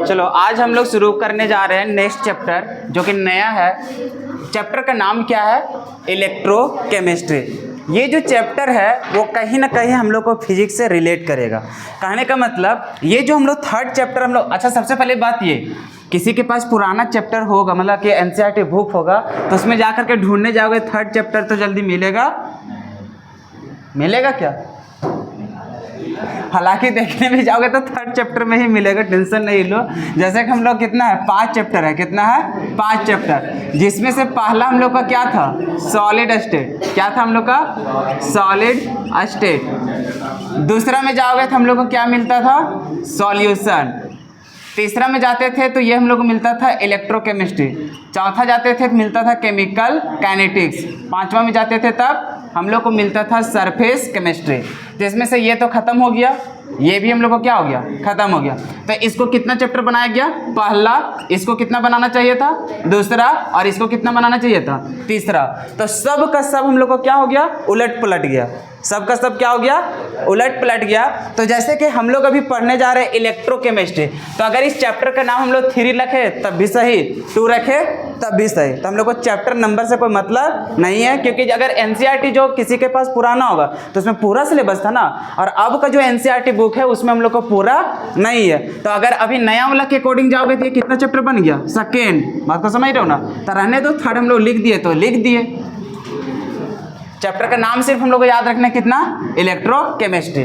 चलो आज हम लोग शुरू करने जा रहे हैं नेक्स्ट चैप्टर जो कि नया है। चैप्टर का नाम क्या है? इलेक्ट्रोकेमिस्ट्री। ये जो चैप्टर है वो कहीं ना कहीं हम लोग को फिजिक्स से रिलेट करेगा। कहने का मतलब ये जो हम लोग थर्ड चैप्टर हम लोग, अच्छा सबसे पहले बात ये, किसी के पास पुराना चैप्टर होगा मतलब कि एनसीईआरटी बुक होगा तो उसमें जा करके ढूंढने जाओगे थर्ड चैप्टर तो जल्दी मिलेगा? मिलेगा क्या? हालांकि देखने में जाओगे तो थर्ड चैप्टर में ही मिलेगा, टेंशन नहीं लो। जैसे कि हम लोग कितना है, 5 चैप्टर है। कितना है? 5 चैप्टर, जिसमें से पहला हम लोग का क्या था? Solid state. क्या था हम लोग का? Solid state. दूसरा में जाओगे तो हम लोग को क्या मिलता था? सॉल्यूशन। तीसरा में जाते थे तो ये हम लोग को मिलता था इलेक्ट्रोकेमिस्ट्री। चौथा जाते थे तो मिलता था केमिकल काइनेटिक्स। पांचवा में जाते थे तब हम लोग को मिलता था सरफेस केमिस्ट्री। जिसमें से ये तो खत्म हो गया, ये भी हम लोग को क्या हो गया? खत्म हो गया। तो इसको कितना चैप्टर बनाया गया? पहला। इसको कितना बनाना चाहिए था? दूसरा। और इसको कितना बनाना चाहिए था? तीसरा। तो सब का सब हम लोग को क्या हो गया? उलट पलट गया। सब का सब क्या हो गया? उलट पलट गया। तो जैसे कि हम लोग अभी पढ़ने जा रहे हैं इलेक्ट्रोकेमिस्ट्री, तो अगर इस चैप्टर का नाम हम लोग 3 रखे तब भी सही, 2 रखे तब भी सही। तो हम लोग को चैप्टर नंबर से कोई मतलब नहीं है, क्योंकि अगर एनसीईआरटी जो किसी के पास पुराना होगा तो उसमें पूरा सिलेबस था ना, और अब का जो एनसीईआरटी बुक है उसमें हम लोग को पूरा नहीं है। तो अगर अभी नया वाला के अकॉर्डिंग जाओगे तो ये कितना चैप्टर बन गया? सेकेंड। बात को समझ रहे हो ना? तो रहने दो, थर्ड हम लोग लिख दिए तो लिख दिए। चैप्टर का नाम सिर्फ हम लोग को याद रखना है, कितना? इलेक्ट्रोकेमिस्ट्री।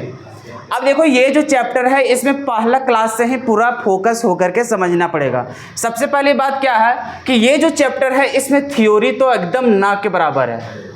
अब देखो ये जो चैप्टर है इसमें पहला क्लास से ही पूरा फोकस होकर के समझना पड़ेगा। सबसे पहली बात क्या है कि ये जो चैप्टर है इसमें थ्योरी तो एकदम ना के बराबर है।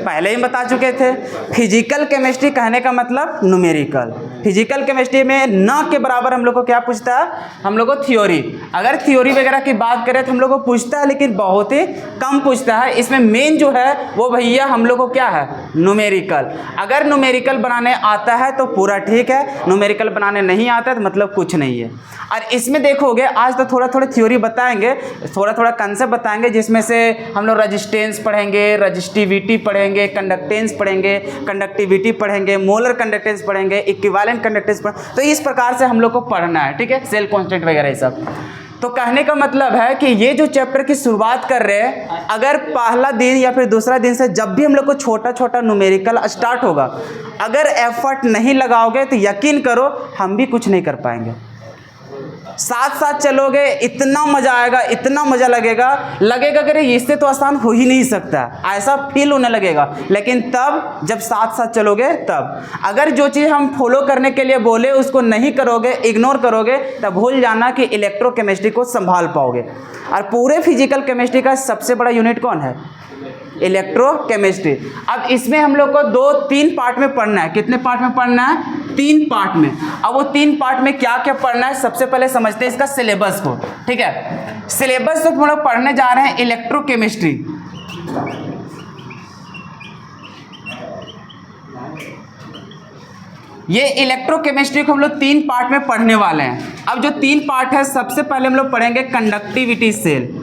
पहले ही बता चुके थे, फिजिकल केमिस्ट्री कहने का मतलब न्यूमेरिकल। फिजिकल केमिस्ट्री में ना के बराबर हम लोग को क्या पूछता है? हम लोग को थ्योरी। अगर थ्योरी वगैरह की बात करें तो हम लोग को पूछता है, लेकिन बहुत ही कम पूछता है। इसमें मेन जो है वो भैया हम लोग को क्या है? न्यूमेरिकल। अगर न्यूमेरिकल बनाने आता है तो पूरा ठीक है, न्यूमेरिकल बनाने नहीं आता है तो मतलब कुछ नहीं है। और इसमें देखोगे आज तो थोड़ा थोड़ा थ्योरी बताएंगे, थोड़ा थोड़ा कंसेप्ट बताएंगे, जिसमें से हम लोग रेजिस्टेंस पढ़ेंगे, रजिस्टिविटी पढ़ेंगे, कंडक्टेंस पढ़ेंगे, कंडक्टिविटी पढ़ेंगे, मोलर कंडक्टेंस पढ़ेंगे, इक्विवेलेंट कंडक्टेंस पढ़ेंगे। तो इस प्रकार से हम लोग को पढ़ना है, ठीक है? सेल कांस्टेंट वगैरह ये सब। तो कहने का मतलब है कि ये जो चैप्टर की शुरुआत कर रहे हैं, अगर पहला दिन या फिर दूसरा दिन से जब भी हम लोग को छोटा छोटा न्यूमेरिकल स्टार्ट होगा, अगर एफर्ट नहीं लगाओगे तो यकीन करो हम भी कुछ नहीं कर पाएंगे। साथ साथ चलोगे इतना मजा आएगा, इतना मजा लगेगा कि अरे इससे तो आसान हो ही नहीं सकता, ऐसा फील होने लगेगा। लेकिन तब जब साथ साथ चलोगे तब, अगर जो चीज़ हम फॉलो करने के लिए बोले उसको नहीं करोगे, इग्नोर करोगे, तब भूल जाना कि इलेक्ट्रोकेमिस्ट्री को संभाल पाओगे। और पूरे फिजिकल केमिस्ट्री का सबसे बड़ा यूनिट कौन है? इलेक्ट्रोकेमिस्ट्री। अब इसमें हम लोग को 2-3 पार्ट में पढ़ना है। कितने पार्ट में पढ़ना है? 3 पार्ट में। अब वो 3 पार्ट में क्या क्या पढ़ना है सबसे पहले समझते हैं इसका सिलेबस को, ठीक है? सिलेबस तो हम लोग पढ़ने जा रहे हैं इलेक्ट्रोकेमिस्ट्री। ये इलेक्ट्रोकेमिस्ट्री को हम लोग 3 पार्ट में पढ़ने वाले हैं। अब जो 3 पार्ट है, सबसे पहले हम लोग पढ़ेंगे कंडक्टिविटी सेल।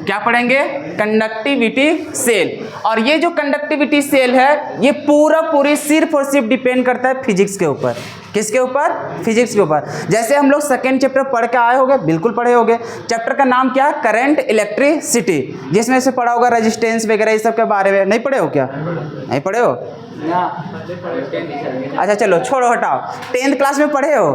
क्या पढ़ेंगे? Conductivity cell. और ये जो कंडक्टिविटी सेल है ये पूरी सिर्फ और सिर्फ डिपेंड करता है फिजिक्स के ऊपर। किसके ऊपर? फिजिक्स के ऊपर। जैसे हम लोग सेकेंड चैप्टर पढ़ के आए होंगे, बिल्कुल पढ़े होंगे। चैप्टर का नाम क्या है? करंट इलेक्ट्रिसिटी, जिसमें से पढ़ा होगा रेजिस्टेंस वगैरह इस सब के बारे में। नहीं पढ़े हो क्या? नहीं पढ़े हो? अच्छा चलो छोड़ो, हटाओ। 10th क्लास में पढ़े हो?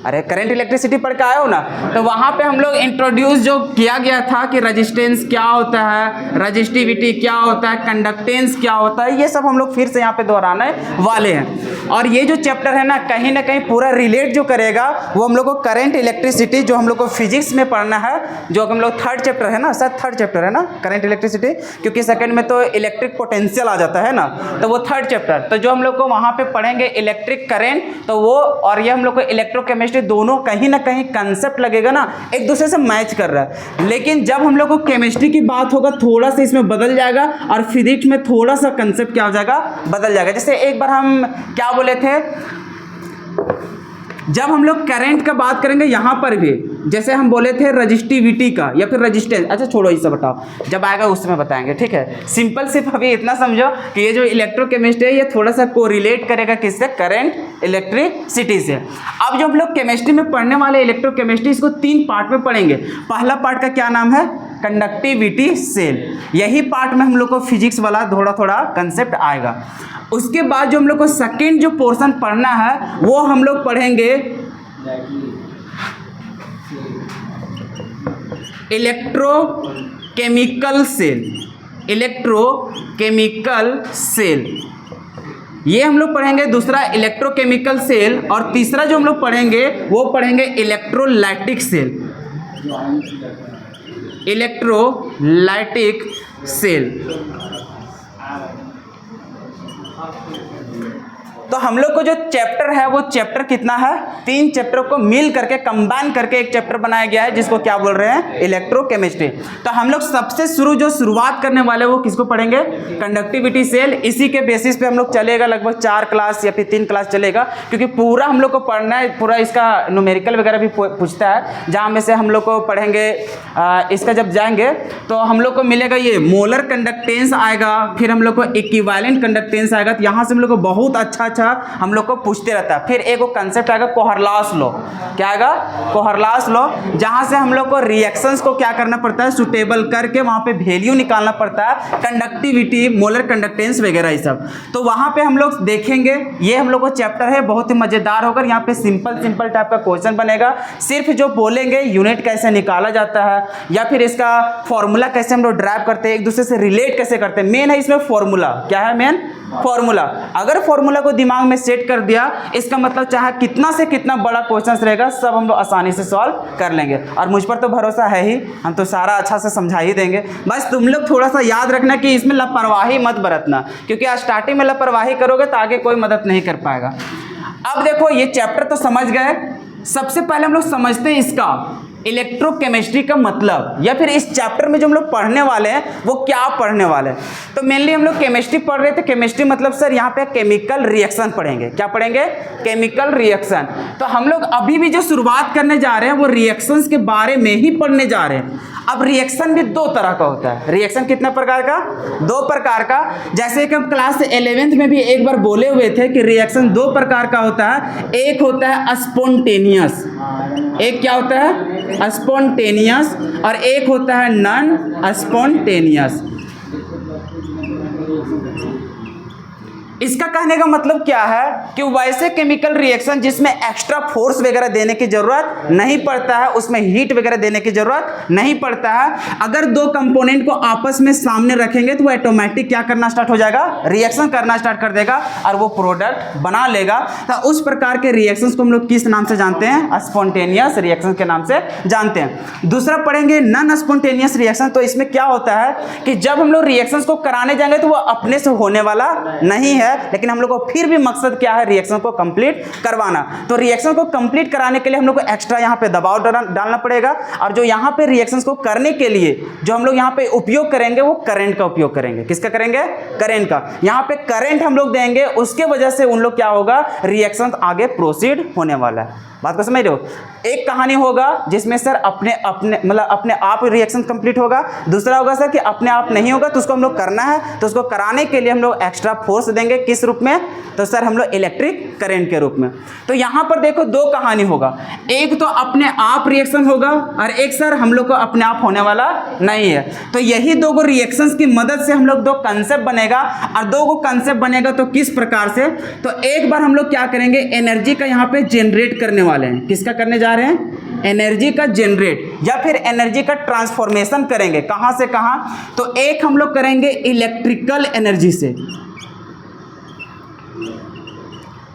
अरे करंट इलेक्ट्रिसिटी पढ़ के आए हो ना? तो वहाँ पे हम लोग इंट्रोड्यूस जो किया गया था कि रेजिस्टेंस क्या होता है, रजिस्टिविटी क्या होता है, कंडक्टेंस क्या होता है, ये सब हम लोग फिर से यहाँ पे दोहराने वाले हैं। और ये जो चैप्टर है ना कहीं पूरा रिलेट जो करेगा वो हम लोग को करंट इलेक्ट्रिसिटी, जो हम लोग को फिजिक्स में पढ़ना है, जो हम लोग थर्ड चैप्टर है ना, शायद थर्ड चैप्टर है ना करंट इलेक्ट्रिसिटी, क्योंकि सेकंड में तो इलेक्ट्रिक पोटेंशियल आ जाता है ना, तो वो थर्ड चैप्टर। तो जो हम लोग को वहाँ पे पढ़ेंगे इलेक्ट्रिक करंट, तो वो और ये हम लोग को इलेक्ट्रोकेमिस्ट्री, दोनों कहीं ना कहीं कंसेप्ट लगेगा ना एक दूसरे से मैच कर रहा है। लेकिन जब हम लोग को केमिस्ट्री की बात होगा थोड़ा सा इसमें बदल जाएगा, और फिजिक्स में थोड़ा सा कंसेप्ट क्या हो जाएगा? बदल जाएगा। जैसे एक बार हम क्या बोले थे, जब हम लोग करंट का बात करेंगे यहाँ पर भी, जैसे हम बोले थे रजिस्टिविटी का या फिर रजिस्टेंस, अच्छा छोड़ो ये सब बताओ, जब आएगा उस समय बताएंगे, ठीक है। सिंपल सिर्फ अभी इतना समझो कि ये जो इलेक्ट्रोकेमिस्ट्री है ये थोड़ा सा कोरिलेट करेगा किससे, करंट इलेक्ट्रिसिटी से। अब जो हम लोग केमिस्ट्री में पढ़ने वाले इलेक्ट्रोकेमिस्ट्री, इसको 3 पार्ट में पढ़ेंगे। पहला पार्ट का क्या नाम है, कंडक्टिविटी सेल। यही पार्ट में हम लोग को फिजिक्स वाला थोड़ा थोड़ा कंसेप्ट आएगा। उसके बाद जो हम लोग को सेकेंड जो पोर्शन पढ़ना है वो हम लोग पढ़ेंगे इलेक्ट्रोकेमिकल सेल। इलेक्ट्रोकेमिकल सेल ये हम लोग पढ़ेंगे, दूसरा इलेक्ट्रोकेमिकल सेल, और तीसरा जो हम लोग पढ़ेंगे वो पढ़ेंगे इलेक्ट्रोलाइटिक सेल। Electrolytic cell. तो हम लोग को जो चैप्टर है वो चैप्टर कितना है, 3 चैप्टर को मिल करके कंबाइन करके एक चैप्टर बनाया गया है जिसको क्या बोल रहे हैं, इलेक्ट्रोकेमिस्ट्री। तो हम लोग सबसे शुरुआत करने वाले वो किसको पढ़ेंगे, कंडक्टिविटी सेल। इसी के बेसिस पे हम लोग चलेगा, लगभग 4 क्लास या फिर 3 क्लास चलेगा, क्योंकि पूरा हम लोग को पढ़ना है, पूरा इसका न्यूमेरिकल वगैरह भी पूछता है, जहाँ में से हम लोग को पढ़ेंगे। इसका जब जाएंगे तो हम लोग को मिलेगा ये मोलर कंडक्टेंस आएगा, फिर हम लोग को इक्विवेलेंट कंडक्टेंस आएगा। तो यहाँ से हम लोग को बहुत अच्छा हम लोग को पूछते रहता है। फिर एक कंसेप्ट आएगा कोहरलास लॉ। क्या आएगा, कोहरलास लॉ, जहां से हम लोग को रिएक्शंस को क्या करना पड़ता है, सुटेबल करके वहां पे वैल्यू निकालना पड़ता है, कंडक्टिविटी, मोलर कंडक्टेंस वगैरह ये सब। तो वहां पे हम लोग देखेंगे, ये हम लोग को चैप्टर है, बहुत ही मजेदार होकर। यहाँ पे सिंपल टाइप का क्वेश्चन बनेगा, सिर्फ जो बोलेंगे यूनिट कैसे निकाला जाता है या फिर इसका फॉर्मूला कैसे हम लोग ड्राइव करते हैं, एक दूसरे से रिलेट कैसे करते हैं। मेन है इसमें फॉर्मूला। क्या है मेन, फॉर्मूला। अगर फॉर्मूला को दिमाग में सेट कर दिया, इसका मतलब चाहे कितना से कितना बड़ा क्वेश्चन रहेगा, सब हम लोग आसानी से सॉल्व कर लेंगे। और मुझ पर तो भरोसा है ही, हम तो सारा अच्छा से समझा ही देंगे। बस तुम लोग थोड़ा सा याद रखना कि इसमें लापरवाही मत बरतना, क्योंकि आज स्टार्टिंग में लापरवाही करोगे तो आगे कोई मदद नहीं कर पाएगा। अब देखो, ये चैप्टर तो समझ गए। सबसे पहले हम लोग समझते हैं इसका इलेक्ट्रोकेमिस्ट्री का मतलब, या फिर इस चैप्टर में जो हम लोग पढ़ने वाले हैं वो क्या पढ़ने वाले हैं। तो मेनली हम लोग केमिस्ट्री पढ़ रहे थे। केमिस्ट्री मतलब सर यहाँ पे केमिकल रिएक्शन पढ़ेंगे। क्या पढ़ेंगे, केमिकल रिएक्शन। तो हम लोग अभी भी जो शुरुआत करने जा रहे हैं वो रिएक्शंस के बारे में ही पढ़ने जा रहे हैं। अब रिएक्शन भी 2 तरह का होता है। रिएक्शन कितने प्रकार का, 2 प्रकार का। जैसे कि हम क्लास 11th में भी एक बार बोले हुए थे कि रिएक्शन 2 प्रकार का होता है। एक होता है स्पॉन्टेनियस, एक क्या होता है, स्पॉन्टेनियस, और एक होता है नॉन स्पॉन्टेनियस। इसका कहने का मतलब क्या है कि वैसे केमिकल रिएक्शन जिसमें एक्स्ट्रा फोर्स वगैरह देने की जरूरत नहीं पड़ता है, उसमें हीट वगैरह देने की जरूरत नहीं पड़ता है। अगर 2 कंपोनेंट को आपस में सामने रखेंगे तो वो ऑटोमेटिक क्या करना स्टार्ट हो जाएगा, रिएक्शन करना स्टार्ट कर देगा और वो प्रोडक्ट बना लेगा। तो उस प्रकार के रिएक्शंस को हम लोग किस नाम से जानते हैं, स्पॉन्टेनियस रिएक्शन के नाम से जानते हैं। दूसरा पढ़ेंगे नॉन स्पॉन्टेनियस रिएक्शन। तो इसमें क्या होता है कि जब हम लोग रिएक्शंस को कराने जाएंगे तो वो अपने से होने वाला नहीं है, लेकिन हम लोग को फिर भी मकसद क्या है, रिएक्शन को कंप्लीट करवाना। तो रिएक्शन को कंप्लीट कराने के लिए हम लोग को एक्स्ट्रा यहाँ पे दबाव डालना पड़ेगा, और जो यहाँ पे रिएक्शंस को करने के लिए जो हम लोग यहाँ पे उपयोग करेंगे वो करंट का उपयोग करेंगे। किसका करेंगे, करंट का। यहाँ पे करंट हम लोग देंगे, उसके वजह से उन लोग क्या होगा, रिएक्शन आगे प्रोसीड होने वाला है। बात को समझ रहे हो। एक कहानी होगा जिसमें सर अपने आप रिएक्शन कंप्लीट होगा। दूसरा होगा सर कि अपने आप नहीं होगा, तो उसको हम लोग करना है, तो उसको कराने के लिए हम लोग एक्स्ट्रा फोर्स देंगे। किस रूप में, तो सर हम लोग इलेक्ट्रिक करंट के रूप में। तो यहाँ पर देखो 2 कहानी होगा, एक तो अपने आप रिएक्शन होगा और एक सर हम लोग को अपने आप होने वाला नहीं है। तो यही 2 रिएक्शंस की मदद से हम लोग 2 कंसेप्ट बनेगा, और 2 कंसेप्ट बनेगा तो किस प्रकार से, तो एक बार हम लोग क्या करेंगे, एनर्जी का यहाँ पे जनरेट करने वाले हैं। किसका करने जा रहे हैं, एनर्जी का जनरेट या फिर एनर्जी का ट्रांसफॉर्मेशन करेंगे। कहां से कहां, तो एक हम लोग करेंगे इलेक्ट्रिकल एनर्जी से।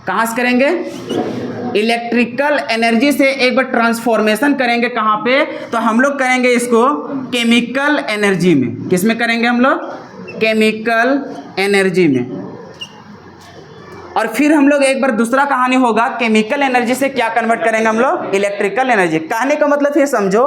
कहां से करेंगे, इलेक्ट्रिकल एनर्जी से एक बार ट्रांसफॉर्मेशन करेंगे। कहां पे, तो हम लोग करेंगे इसको केमिकल एनर्जी में। किस में करेंगे हम लोग, केमिकल एनर्जी में। और फिर हम लोग एक बार दूसरा कहानी होगा केमिकल एनर्जी से क्या कन्वर्ट करेंगे हम लोग इलेक्ट्रिकल एनर्जी। कहने का मतलब फिर समझो,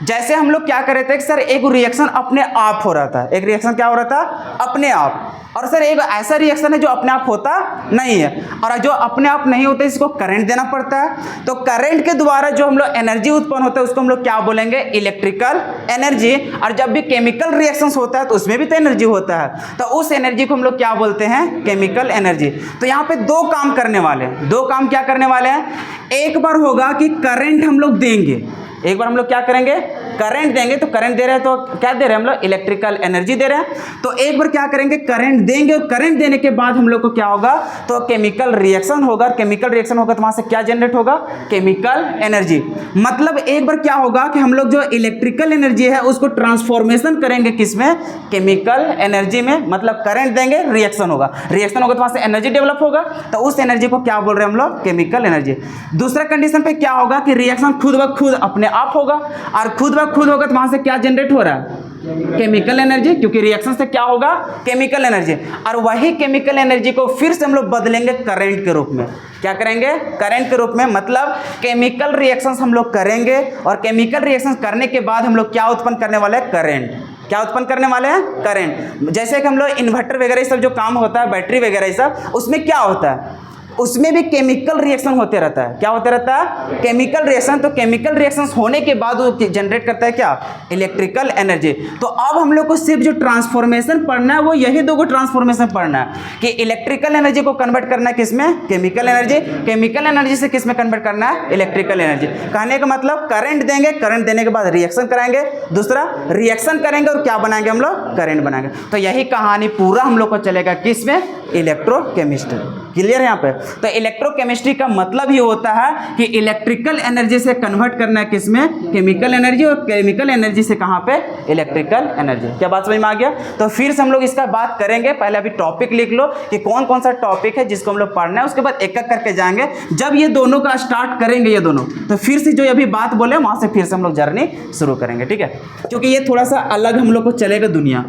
जैसे हम लोग क्या कर रहे थे कि सर एक रिएक्शन अपने आप हो रहा था, एक रिएक्शन क्या हो रहा था अपने आप, और सर एक ऐसा रिएक्शन है जो अपने आप होता नहीं है, और जो अपने आप नहीं होता इसको करंट देना पड़ता है। तो करंट के द्वारा जो हम लोग एनर्जी उत्पन्न होता है उसको हम लोग क्या बोलेंगे इलेक्ट्रिकल एनर्जी। और जब भी केमिकल रिएक्शंस होता है तो उसमें भी तो एनर्जी होता है, तो उस एनर्जी को हम लोग क्या बोलते हैं केमिकल एनर्जी। तो यहाँ पे दो काम करने वाले हैं, दो काम क्या करने वाले हैं, एक बार होगा कि करंट हम लोग देंगे, एक बार हम लोग क्या करेंगे करंट देंगे, तो करंट दे रहे हैं तो क्या दे रहे हैं हम लोग इलेक्ट्रिकल एनर्जी दे रहे हैं। तो एक बार क्या करेंगे करंट देंगे, और करंट देने के बाद हम लोग को क्या होगा तो केमिकल रिएक्शन होगा, केमिकल रिएक्शन होगा तो वहां से क्या जनरेट होगा केमिकल एनर्जी। मतलब एक बार क्या होगा कि हम लोग जो इलेक्ट्रिकल एनर्जी है उसको ट्रांसफॉर्मेशन करेंगे किसमें केमिकल एनर्जी में। मतलब करंट देंगे रिएक्शन होगा, रिएक्शन होगा तो वहां से एनर्जी डेवलप होगा, तो उस एनर्जी को क्या बोल रहे हैं हम लोग केमिकल एनर्जी। दूसरा कंडीशन पे क्या होगा कि रिएक्शन खुद ब खुद अपने आप होगा, और खुद ब खुद होगा तो वहां से क्या जनरेट हो रहा है केमिकल एनर्जी, क्योंकि रिएक्शन से क्या होगा केमिकल एनर्जी। और वही केमिकल एनर्जी को फिर से हम लोग बदलेंगे करंट के रूप में। क्या करेंगे करंट के रूप में, मतलब केमिकल रिएक्शंस हम लोग करेंगे, और केमिकल रिएक्शंस करने के बाद हम लोग क्या उत्पन्न करने वाले हैं करंट। क्या उत्पन्न करने वाले हैं करंट। जैसे कि हम लोग इन्वर्टर वगैरह ये सब जो काम होता है, बैटरी वगैरह ये सब, उसमें क्या होता है उसमें भी केमिकल रिएक्शन होते रहता है। क्या होते रहता है केमिकल रिएक्शन। तो केमिकल रिएक्शन होने के बाद वो जनरेट करता है क्या इलेक्ट्रिकल एनर्जी। तो अब हम लोग को सिर्फ जो ट्रांसफॉर्मेशन पढ़ना है वो यही दो ट्रांसफॉर्मेशन पढ़ना है कि इलेक्ट्रिकल एनर्जी को कन्वर्ट करना है किसमें केमिकल एनर्जी, केमिकल एनर्जी से किसमें कन्वर्ट करना है इलेक्ट्रिकल एनर्जी। कहने का मतलब करंट देंगे, करंट देने के बाद रिएक्शन कराएंगे, दूसरा रिएक्शन करेंगे और क्या बनाएंगे हम लोग करंट बनाएंगे। तो यही कहानी पूरा हम लोग को चलेगा किसमें इलेक्ट्रोकेमिस्ट्री। क्लियर है यहाँ पे। तो इलेक्ट्रोकेमिस्ट्री का मतलब ही होता है कि इलेक्ट्रिकल एनर्जी से कन्वर्ट करना है किसमें केमिकल एनर्जी, और केमिकल एनर्जी से कहाँ पे इलेक्ट्रिकल एनर्जी। क्या बात समझ में आ गया। तो फिर से हम लोग इसका बात करेंगे। पहले अभी टॉपिक लिख लो कि कौन कौन सा टॉपिक है जिसको हम लोग पढ़ना है, उसके बाद एक एक करके जाएंगे। जब ये दोनों का स्टार्ट करेंगे ये दोनों, तो फिर से जो अभी बात बोले वहां से फिर से हम लोग जर्नी शुरू करेंगे, ठीक है। क्योंकि ये थोड़ा सा अलग हम लोग को चलेगा दुनिया।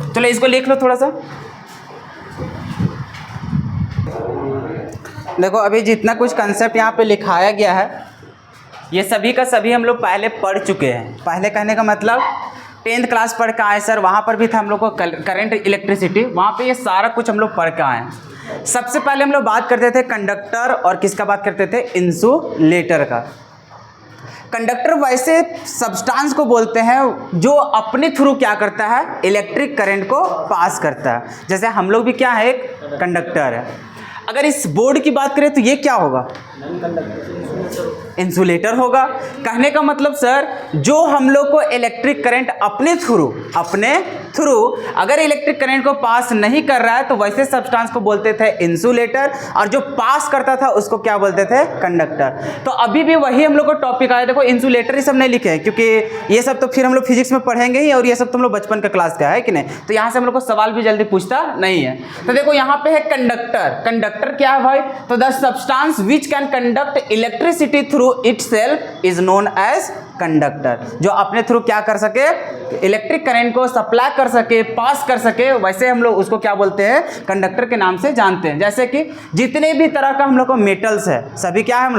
चलो इसको लिख लो थोड़ा सा। देखो अभी जितना कुछ कंसेप्ट यहाँ पे लिखाया गया है ये सभी का सभी हम लोग पहले पढ़ चुके हैं। पहले कहने का मतलब 10th क्लास पढ़ के आए सर, वहाँ पर भी था हम लोग को करंट इलेक्ट्रिसिटी, वहाँ पे ये सारा कुछ हम लोग पढ़ के आए हैं। सबसे पहले हम लोग बात करते थे कंडक्टर और किसका बात करते थे इंसुलेटर का। कंडक्टर वैसे सब्सटेंस को बोलते हैं जो अपने थ्रू क्या करता है इलेक्ट्रिक करंट को पास करता है। जैसे हम लोग भी क्या है एक कंडक्टर है। अगर इस बोर्ड की बात करें तो ये क्या होगा इंसुलेटर होगा। कहने का मतलब सर जो हम लोग को इलेक्ट्रिक करंट अपने थ्रू अगर इलेक्ट्रिक करंट को पास नहीं कर रहा है तो वैसे सब्सटेंस को बोलते थे इंसुलेटर, और जो पास करता था उसको क्या बोलते थे कंडक्टर। तो अभी भी वही हम लोग को टॉपिक आया। देखो इंसुलेटर ही सब नहीं लिखे हैं क्योंकि ये सब तो फिर हम लोग फिजिक्स में पढ़ेंगे ही, और ये सब तो हम लोग बचपन का क्लास का है कि नहीं, तो यहाँ से हम लोग को सवाल भी जल्दी पूछता नहीं है। तो देखो यहाँ पे है कंडक्टर। कंडक्टर क्या है भाई, तो the substance which can conduct electricity through itself is known as conductor. जो अपने थ्रू क्या कर सके इलेक्ट्रिक करंट को सप्लाई कर सके पास कर सके, वैसे हम लोग उसको क्या बोलते हैं कंडक्टर के नाम से जानते हैं। जैसे कि जितने भी तरह का हम लोग को मेटल्स है सभी क्या है हम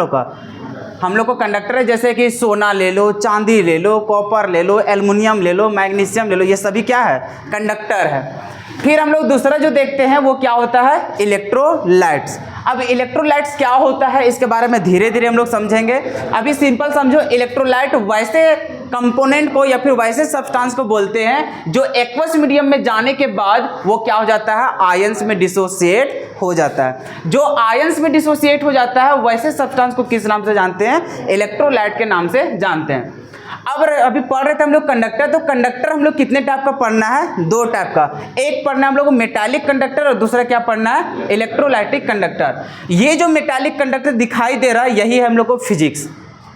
लोग को कंडक्टर है। जैसे कि सोना ले लो, चांदी ले लो, कॉपर ले लो, एल्युमिनियम ले लो, मैग्नीशियम ले लो, ये सभी क्या है कंडक्टर है। फिर हम लोग दूसरा जो देखते हैं वो क्या होता है इलेक्ट्रोलाइट्स। अब इलेक्ट्रोलाइट्स क्या होता है इसके बारे में धीरे धीरे हम लोग समझेंगे। अभी सिंपल समझो, इलेक्ट्रोलाइट वैसे कंपोनेंट को या फिर वैसे सब्सटेंस को बोलते हैं जो एक्वस मीडियम में जाने के बाद वो क्या हो जाता है आयंस में डिसोसिएट हो जाता है। जो आयंस में डिसोसिएट हो जाता है वैसे सब्सटेंस को किस नाम से जानते हैं इलेक्ट्रोलाइट के नाम से जानते हैं। अब अभी पढ़ रहे थे हम लोग कंडक्टर। तो कंडक्टर हम लोग कितने टाइप का पढ़ना है दो टाइप का। एक पढ़ना है हम लोग को मेटालिक कंडक्टर और दूसरा क्या पढ़ना है इलेक्ट्रोलाइटिक कंडक्टर। ये जो मेटालिक कंडक्टर दिखाई दे रहा है यही है हम लोग को फिजिक्स,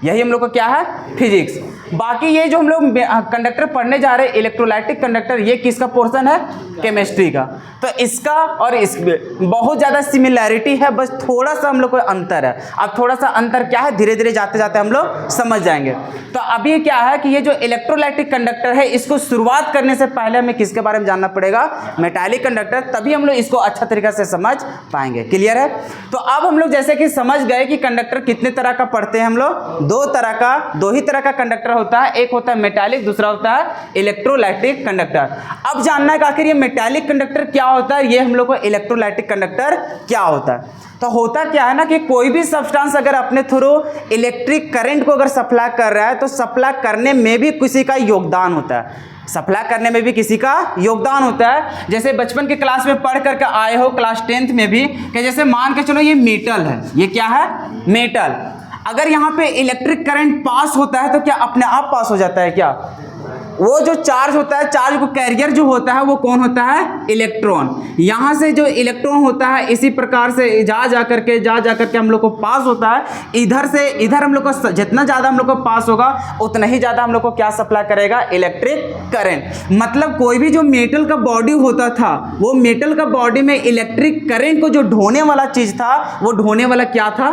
यही हम लोग को क्या है फिजिक्स। बाकी ये जो हम लोग कंडक्टर पढ़ने जा रहे हैं इलेक्ट्रोलाइटिक कंडक्टर, ये किसका पोर्शन है? केमिस्ट्री का। तो इसका और इसमें बहुत ज़्यादा सिमिलैरिटी है, बस थोड़ा सा हम लोग को अंतर है। अब थोड़ा सा अंतर क्या है, धीरे धीरे जाते जाते हम लोग समझ जाएंगे। तो अभी क्या है कि ये जो इलेक्ट्रोलाइटिक कंडक्टर है, इसको शुरुआत करने से पहले हमें किसके बारे में जानना पड़ेगा? मेटालिक कंडक्टर, तभी हम लोग इसको अच्छा तरीके से समझ पाएंगे। क्लियर है? तो अब हम लोग जैसे कि समझ गए कि कंडक्टर कितने तरह का पढ़ते हैं हम लोग, दो ही तरह का कंडक्टर होता है, एक होता है मेटालिक, दूसरा होता है इलेक्ट्रोलाइटिक कंडक्टर। अब जानना है कि आखिर ये मेटालिक कंडक्टर क्या होता है, ये हम लोग को इलेक्ट्रोलाइटिक कंडक्टर क्या होता है। तो होता क्या है ना कि कोई भी सब्सटेंस अगर अपने थ्रू इलेक्ट्रिक करंट को अगर सप्लाई कर रहा है, तो सप्लाई करने में भी किसी का योगदान होता है, सप्लाई करने में भी किसी का योगदान होता है। जैसे बचपन के क्लास में पढ़ करके आए हो, क्लास 10th में भी, कि जैसे मान के चलो ये मेटल है, ये क्या है? मेटल। अगर यहाँ पे इलेक्ट्रिक करंट पास होता है तो क्या अपने आप पास हो जाता है क्या? वो जो चार्ज होता है, चार्ज को कैरियर जो होता है वो कौन होता है? इलेक्ट्रॉन। यहाँ से जो इलेक्ट्रॉन होता है इसी प्रकार से जा करके हम लोग को पास होता है। इधर से इधर हम लोग को जितना ज़्यादा हम लोग को पास होगा उतना ही ज़्यादा हम लोग को क्या सप्लाई करेगा? Electric current. मतलब कोई भी जो मेटल का बॉडी होता था, वो मेटल का बॉडी में इलेक्ट्रिक करंट को जो ढोने वाला चीज़ था, वो ढोने वाला क्या था?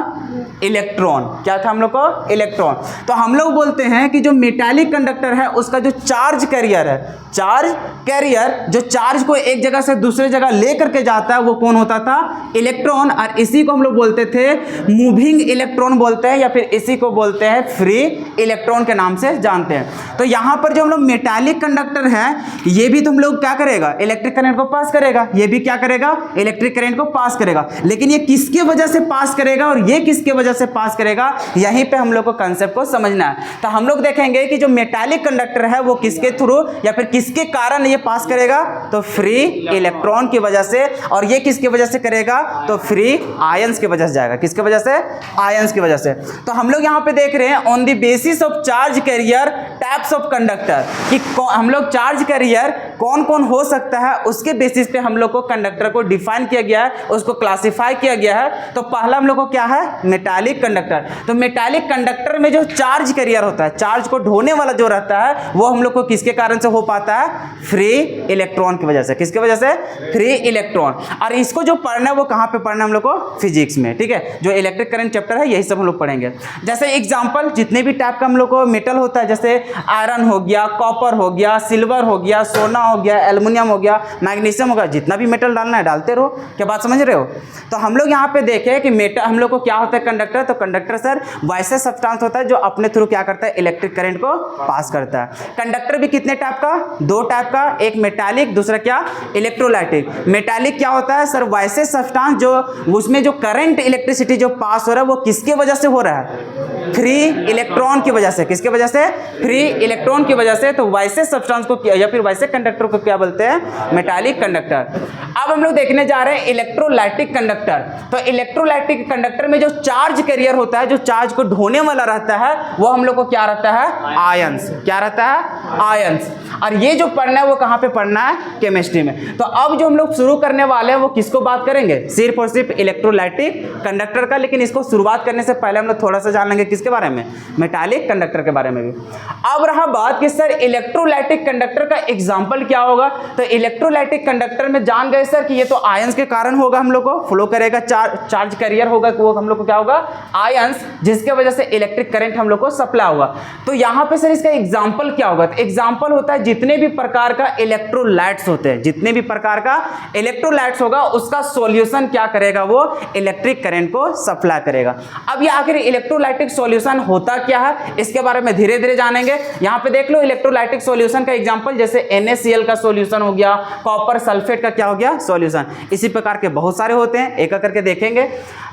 इलेक्ट्रॉन। क्या था हम लोग को? इलेक्ट्रॉन। तो हम लोग बोलते हैं कि जो मेटालिक कंडक्टर है उसका जो चार्ज कैरियर है, चार्ज कैरियर जो चार्ज को एक जगह से दूसरे जगह ले करके जाता है, वो कौन होता था? इलेक्ट्रॉन। और इसी को हम लोग बोलते थे मूविंग इलेक्ट्रॉन बोलते हैं, या फिर इसी को बोलते हैं फ्री इलेक्ट्रॉन के नाम से जानते हैं। तो यहाँ पर जो हम लोग मेटालिक कंडक्टर है, ये भी तो हम लोग क्या करेगा? इलेक्ट्रिक करंट को पास करेगा। ये भी क्या करेगा? इलेक्ट्रिक करंट को पास करेगा। लेकिन ये किसके वजह से पास करेगा और ये किसके वजह से पास करेगा, यहीं पे हम लोग को कंसेप्ट को समझना है। तो हम लोग देखेंगे कि जो मेटालिक कंडक्टर है वो किसके थ्रू या फिर किसके कारण ये पास करेगा? तो फ्री इलेक्ट्रॉन की वजह से। और ये किसकी वजह से करेगा? तो फ्री आयंस की वजह से जाएगा। किसकी वजह से? आयंस की वजह से। तो हम लोग यहाँ पे देख रहे हैं on the basis of charge carrier types of conductor, कि हम लोग चार्ज कैरियर कौन कौन हो सकता है, उसके बेसिस पे हम लोग को कंडक्टर को डिफाइन किया गया है, उसको क्लासिफाई किया गया है। तो पहला हम लोग को क्या है? Metallic conductor. तो मेटालिक कंडक्टर में जो चार्ज कैरियर होता है, चार्ज को ढोने वाला जो रहता है, वो हम लोग को किसके कारण से हो पाता है? फ्री इलेक्ट्रॉन की वजह से। किसकी वजह से? Free electron. और इसको जो पढ़ना है वो कहाँ पे पढ़ना है हम लोग को? फिजिक्स में। ठीक है, जो इलेक्ट्रिक करंट चैप्टर है यही सब हम लोग पढ़ेंगे। जैसे एग्जांपल, जितने भी टाइप का हम लोग को मेटल होता है, जैसे आयरन हो गया, कॉपर हो गया, सिल्वर हो गया, सोना हो गया, एल्युमिनियम हो गया, मैग्नीशियम हो गया, जितना भी मेटल डालना है डालते रहो। क्या बात समझ रहे हो? तो हम लोग यहाँ पे देखें कि मेटल हम लोग को क्या होता है? कंडक्टर। तो कंडक्टर सर वैसे सब्सटेंस होता है जो अपने थ्रू क्या करता है? इलेक्ट्रिक करंट को पास करता है। कंडक्टर भी कितने टाइप का? दो टाइप का, एक मेटालिक, दूसरा क्या? इलेक्ट्रोलाइटिक। मेटालिक क्या होता है सर? वैसे सब्सटेंस जो उसमें जो करंट इलेक्ट्रिसिटी जो पास हो रहा है वो किसके वजह से हो रहा है? फ्री इलेक्ट्रॉन की वजह से। किसके वजह से? फ्री इलेक्ट्रॉन की वजह से। तो वैसे सब्सटेंस को या फिर वैसे कंडक्टर को क्या बोलते हैं? Metallic conductor. अब हम लोग देखने जा रहे हैं इलेक्ट्रोलाइटिक कंडक्टर। तो इलेक्ट्रोलाइटिक कंडक्टर में जो चार्ज कैरियर होता है, जो चार्ज को ढोने वाला रहता है, वो हम लोग को क्या रहता है? आयंस। क्या रहता है? आयंस। और ये जो पढ़ना है वो कहाँ पे पढ़ना है? केमिस्ट्री में। तो अब जो हम लोग शुरू करने वाले हैं वो किसको बात करेंगे? सिर्फ और सिर्फ इलेक्ट्रोलाइटिक कंडक्टर का। लेकिन इसको शुरुआत करने से पहले हम लोग थोड़ा सा जान लेंगे किसके बारे में? मेटालिक कंडक्टर के बारे में भी। अब रहा बात कि सर इलेक्ट्रोलाइटिक कंडक्टर का एग्जाम्पल क्या होगा? तो इलेक्ट्रोलाइटिक कंडक्टर में जान गए सर कि ये तो आयंस के कारण होगा, हम लोग को फ्लो करेगा, चार्ज कैरियर होगा, वो हम लोग को क्या होगा? आयंस, जिसके वजह से इलेक्ट्रिक करंट हम लोग को सप्लाई होगा। तो यहाँ पे सर इसका एग्जाम्पल क्या होगा? तो एग्जाम्पल होता है जितने भी प्रकार का इलेक्ट्रोलाइट्स होते हैं, जितने भी प्रकार का इलेक्ट्रोलाइट्स होगा उसका सॉल्यूशन क्या करेगा? वो इलेक्ट्रिक करंट को सप्लाई करेगा। अब ये आखिर इलेक्ट्रोलाइटिक सॉल्यूशन होता क्या है, इसके बारे में धीरे धीरे जानेंगे। यहाँ पे देख लो इलेक्ट्रोलाइटिक सॉल्यूशन का एग्जांपल, जैसे NaCl का सॉल्यूशन हो गया, कॉपर सल्फेट का क्या हो गया? सॉल्यूशन। इसी प्रकार के बहुत सारे होते हैं, एक एक करके देखेंगे।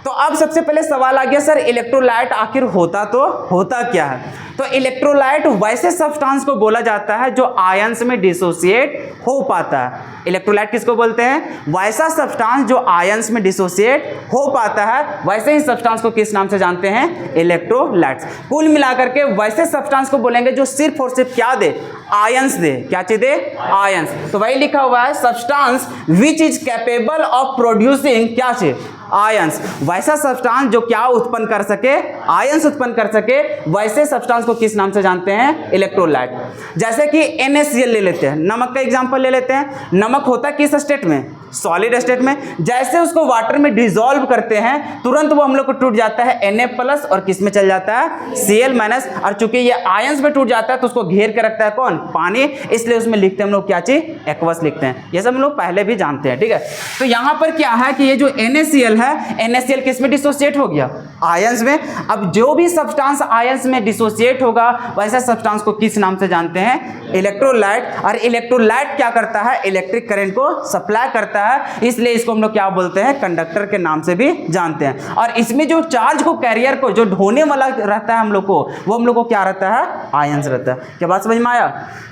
तो अब सबसे पहले सवाल आ गया सर इलेक्ट्रोलाइट आखिर होता क्या है? तो इलेक्ट्रोलाइट वैसे सब्सटेंस को बोला जाता है जो आयंस में डिसोसिएट हो पाता है। इलेक्ट्रोलाइट किसको बोलते हैं? वैसा सब्सटेंस जो आयंस में डिसोसिएट हो पाता है। वैसे ही सब्सटेंस को किस नाम से जानते हैं? इलेक्ट्रोलाइट्स। कुल मिलाकर के वैसे सब्सटेंस को बोलेंगे जो सिर्फ और सिर्फ क्या दे? आयंस दे। क्या चीज दे? आयंस। तो वही लिखा हुआ है substance which is capable of producing क्या चीज? आयंस, वैसा सब्सटेंस जो क्या उत्पन्न कर सके, आयंस उत्पन्न कर सके, वैसे सब्सटेंस को किस नाम से जानते हैं, इलेक्ट्रोलाइट। जैसे कि NaCl ले लेते हैं, नमक का एग्जांपल ले लेते हैं। नमक होता है किस स्टेट में, सॉलिड स्टेट में। जैसे उसको वाटर में डिसॉल्व करते हैं तुरंत वो हम लोग को टूट जाता है Na+ और किस में चल जाता है, Cl-। और चूंकि ये आयंस में टूट जाता है तो उसको घेर के रखता है कौन, पानी, इसलिए उसमें लिखते हैं हम लोग क्या चीज, एक्वस लिखते हैं। ये सब हम लोग पहले भी जानते हैं, ठीक है। तो यहाँ पर क्या है कि ये जो NaCl है, NaCl किस में डिसोसिएट हो गया, आयंस में। अब जो भी सब्सटेंस आयंस में डिसोसिएट होगा वैसा सब्सटेंस को किस नाम से जानते हैं, इलेक्ट्रोलाइट। और इलेक्ट्रोलाइट क्या करता है, इलेक्ट्रिक करंट को सप्लाई करता है, इसलिए इसको हम लोग क्या बोलते हैं, कंडक्टर के नाम से भी जानते हैं। और इसमें जो चार्ज को, कैरियर को जो ढोने वाला रहता है हम लोग को, वो हम लोग को क्या रहता है, आयंस रहता है। क्या बात समझ में आया।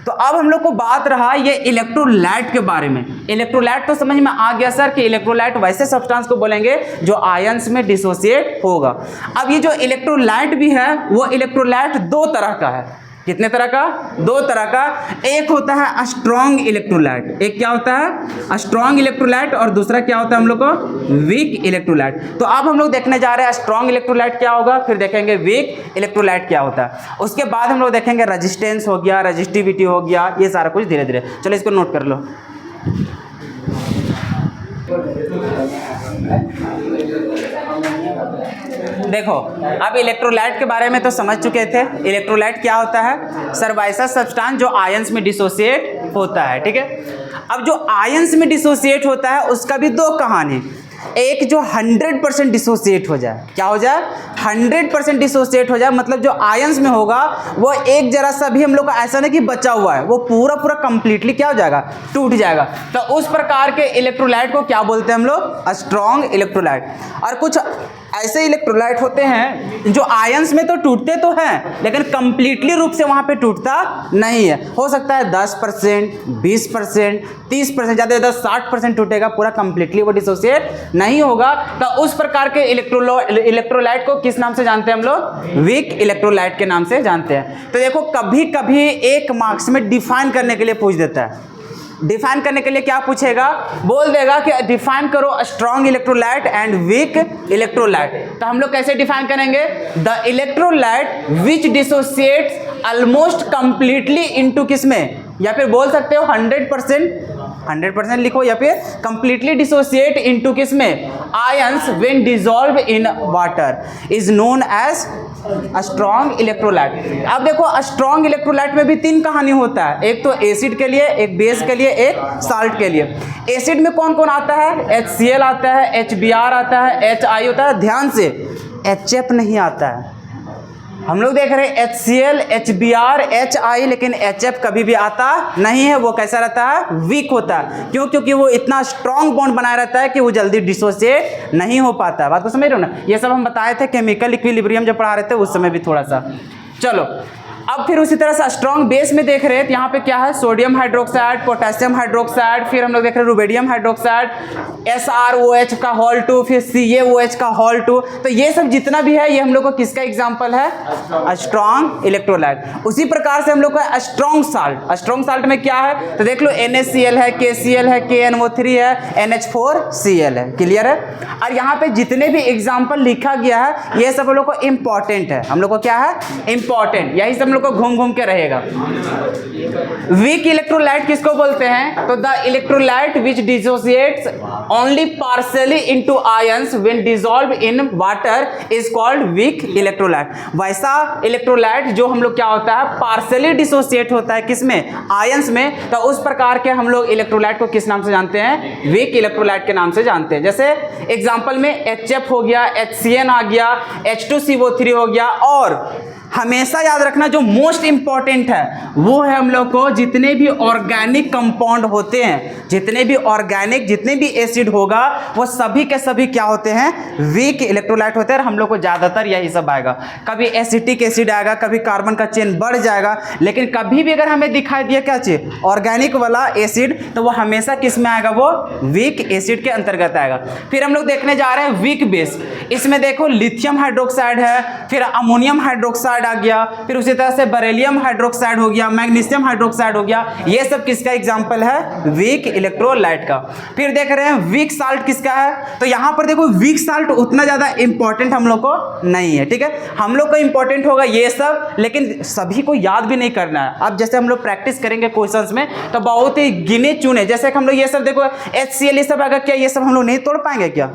तो अब हम लोग को बात रहा ये इलेक्ट्रोलाइट के बारे में। इलेक्ट्रोलाइट तो समझ में आ गया सर कि इलेक्ट्रोलाइट वैसे सब्सटेंस को बोलेंगे जो आयंस में डिसोसिएट होगा। अब ये जो इलेक्ट्रोलाइट भी है वो इलेक्ट्रोलाइट दो तरह का है। कितने तरह का, दो तरह का। एक होता है स्ट्रॉन्ग इलेक्ट्रोलाइट, एक क्या होता है, स्ट्रॉन्ग इलेक्ट्रोलाइट, और दूसरा क्या होता है हम लोग को, वीक इलेक्ट्रोलाइट। तो अब हम लोग देखने जा रहे हैं स्ट्रॉन्ग इलेक्ट्रोलाइट क्या होगा, फिर देखेंगे वीक इलेक्ट्रोलाइट क्या होता है। उसके बाद हम लोग देखेंगे रेजिस्टेंस हो गया, रेजिस्टिविटी हो गया, ये सारा कुछ धीरे धीरे। चलो इसको नोट कर लो। देखो अब इलेक्ट्रोलाइट के बारे में तो समझ चुके थे। इलेक्ट्रोलाइट क्या होता है सर, वैसा सब्सटेंस जो आयंस में डिसोसिएट होता है, ठीक है। अब जो आयंस में डिसोसिएट होता है उसका भी दो कहानी, एक जो 100% डिसोसिएट हो जाए, क्या हो जाए, 100% डिसोसिएट हो जाए, मतलब जो आयंस में होगा वो एक जरा सा भी हम लोग का ऐसा नहीं कि बचा हुआ है, वो पूरा पूरा कंप्लीटली क्या हो जाएगा, टूट जाएगा। तो उस प्रकार के इलेक्ट्रोलाइट को क्या बोलते हैं हम लोग, स्ट्रॉन्ग इलेक्ट्रोलाइट। और कुछ ऐसे इलेक्ट्रोलाइट होते हैं जो आयंस में तो टूटते तो हैं लेकिन कंप्लीटली रूप से वहां पे टूटता नहीं है। हो सकता है 10%, 20%, 30%, ज़्यादा ज़्यादा 60% टूटेगा, पूरा कंप्लीटली वो डिसोसिएट नहीं होगा। तो उस प्रकार के इलेक्ट्रोलाइट को किस नाम से जानते हैं हम लोग, वीक इलेक्ट्रोलाइट के नाम से जानते हैं। तो देखो कभी कभी एक मार्क्स में डिफाइन करने के लिए पूछ देता है। डिफाइन करने के लिए क्या पूछेगा, बोल देगा कि डिफाइन करो strong electrolyte and weak electrolyte. तो हम लोग कैसे डिफाइन करेंगे, the electrolyte which dissociates almost completely into किसमें, या फिर बोल सकते हो 100% लिखो, या फिर कंप्लीटली डिसोसिएट इनटू किसमें, ions when dissolve in water is known as strong electrolyte. अब देखो स्ट्रॉन्ग इलेक्ट्रोलाइट में भी तीन कहानी होता है, एक तो एसिड के लिए, एक बेस के लिए, एक साल्ट के लिए। एसिड में कौन कौन आता है, HCl आता है, HBr आता है, HI होता है, ध्यान से HF नहीं आता है। हम लोग देख रहे हैं HCl, HBr, HI, लेकिन HF कभी भी आता नहीं है। वो कैसा रहता है, वीक होता है। क्यों, क्योंकि वो इतना स्ट्रॉन्ग बॉन्ड बनाया रहता है कि वो जल्दी डिसोसिएट नहीं हो पाता है। बात को समझ रहे हो ना, ये सब हम बताए थे केमिकल इक्विलिब्रियम जब पढ़ा रहे थे उस समय भी थोड़ा सा। चलो अब फिर उसी तरह से स्ट्रॉन्ग बेस में देख रहे हैं, तो यहाँ पे क्या है, सोडियम हाइड्रोक्साइड, पोटेशियम हाइड्रोक्साइड, फिर हम लोग देख रहे हैं रुबिडियम हाइड्रोक्साइड, SrOH का होल 2, फिर CaOH का होल 2। तो ये सब जितना भी है ये हम लोग को किसका एग्जांपल है, स्ट्रॉन्ग इलेक्ट्रोलाइट। उसी प्रकार से हम लोग का स्ट्रॉन्ग साल्ट, स्ट्रॉन्ग साल्ट में क्या है, तो देख लो NaCl है, KCl है, KNO3 है, NH4Cl है, क्लियर है। और यहाँ पे जितने भी एग्जाम्पल लिखा गया है ये सब हम लोग को इंपॉर्टेंट है, हम लोग को क्या है, इंपॉर्टेंट, यही सब लोग को घूम घूम के रहेगा। वीक इलेक्ट्रोलाइट किसको बोलते हैं, तो the electrolyte which dissociates only partially into ions when dissolve in water is called weak electrolyte. वैसा इलेक्ट्रोलाइट जो हम लोग क्या होता है, पार्शियली डिसोसिएट होता है किसमें, आयंस में। तो उस प्रकार के हम लोग इलेक्ट्रोलाइट को किस नाम से जानते हैं, वीक इलेक्ट्रोलाइट के नाम से जानते हैं। जैसे एग्जांपल में HF हो गया, HCN आ गया, H2CO3 हो गया। और हमेशा याद रखना जो मोस्ट इंपॉर्टेंट है वो है हम लोग को जितने भी ऑर्गेनिक कंपाउंड होते हैं, जितने भी ऑर्गेनिक, जितने भी एसिड होगा वो सभी के सभी क्या होते हैं, वीक इलेक्ट्रोलाइट होते हैं। और हम लोग को ज़्यादातर यही सब आएगा, कभी एसिटिक एसिड आएगा, कभी कार्बन का चेन बढ़ जाएगा, लेकिन कभी भी अगर हमें दिखाई दिया क्या चीज, ऑर्गेनिक वाला एसिड, तो वो हमेशा किस में आएगा, वो वीक एसिड के अंतर्गत आएगा। फिर हम लोग देखने जा रहे हैं वीक बेस। इसमें देखो लिथियम हाइड्रोक्साइड है, फिर अमोनियम हाइड्रोक्साइड हाइड्रोक्साइड आ गया, फिर उसी तरह से बेरिलियम हाइड्रोक्साइड हो गया, मैग्नीशियम हाइड्रोक्साइड हो गया। ये सब किसका एग्जाम्पल है? वीक इलेक्ट्रोलाइट का। फिर देख रहे हैं वीक साल्ट किसका है, तो यहाँ पर देखो वीक साल्ट उतना ज़्यादा इंपॉर्टेंट हम लोग को नहीं है, ठीक है। हम लोग को इंपॉर्टेंट होगा ये सब, लेकिन सभी को याद भी नहीं करना है। अब जैसे हम लोग प्रैक्टिस करेंगे क्वेश्चंस में तो बहुत ही गिने चुने, जैसे हम लोग ये सब देखो HCl ये सब आएगा क्या, ये सब हम लोग नहीं तोड़ पाएंगे क्या?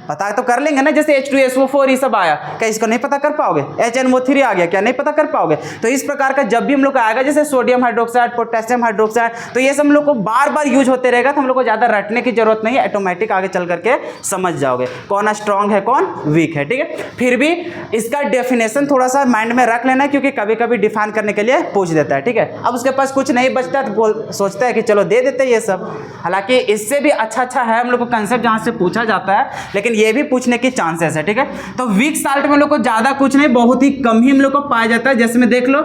पता तो कर लेंगे ना, जैसे H2SO4 ये सब आया, क्या इसको नहीं पता कर पाओगे? HNO3 आ गया, क्या नहीं पता कर पाओगे? तो इस प्रकार का जब भी हम लोग का आएगा, जैसे सोडियम हाइड्रोक्साइड, पोटेशियम हाइड्रोक्साइड, तो ये सब हम लोग को बार बार यूज होते रहेगा, तो हम लोग को ज़्यादा रटने की जरूरत नहीं है, ऑटोमेटिक आगे चल करके समझ जाओगे कौन स्ट्रॉन्ग है कौन वीक है, ठीक है। फिर भी इसका डेफिनेशन थोड़ा सा माइंड में रख लेना, क्योंकि कभी कभी डिफाइन करने के लिए पूछ देता है, ठीक है। अब उसके पास कुछ नहीं बचता तो सोचता है कि चलो दे देते ये सब, हालांकि इससे भी अच्छा है हम लोग को कंसेप्ट जहाँ से पूछा जाता है, लेकिन ये भी पूछने की चांसेस है, ठीक है। तो वीक साल्ट में लोग को ज्यादा कुछ नहीं, बहुत ही कम ही हम लोग को पाया जाता है। जैसे में देख लो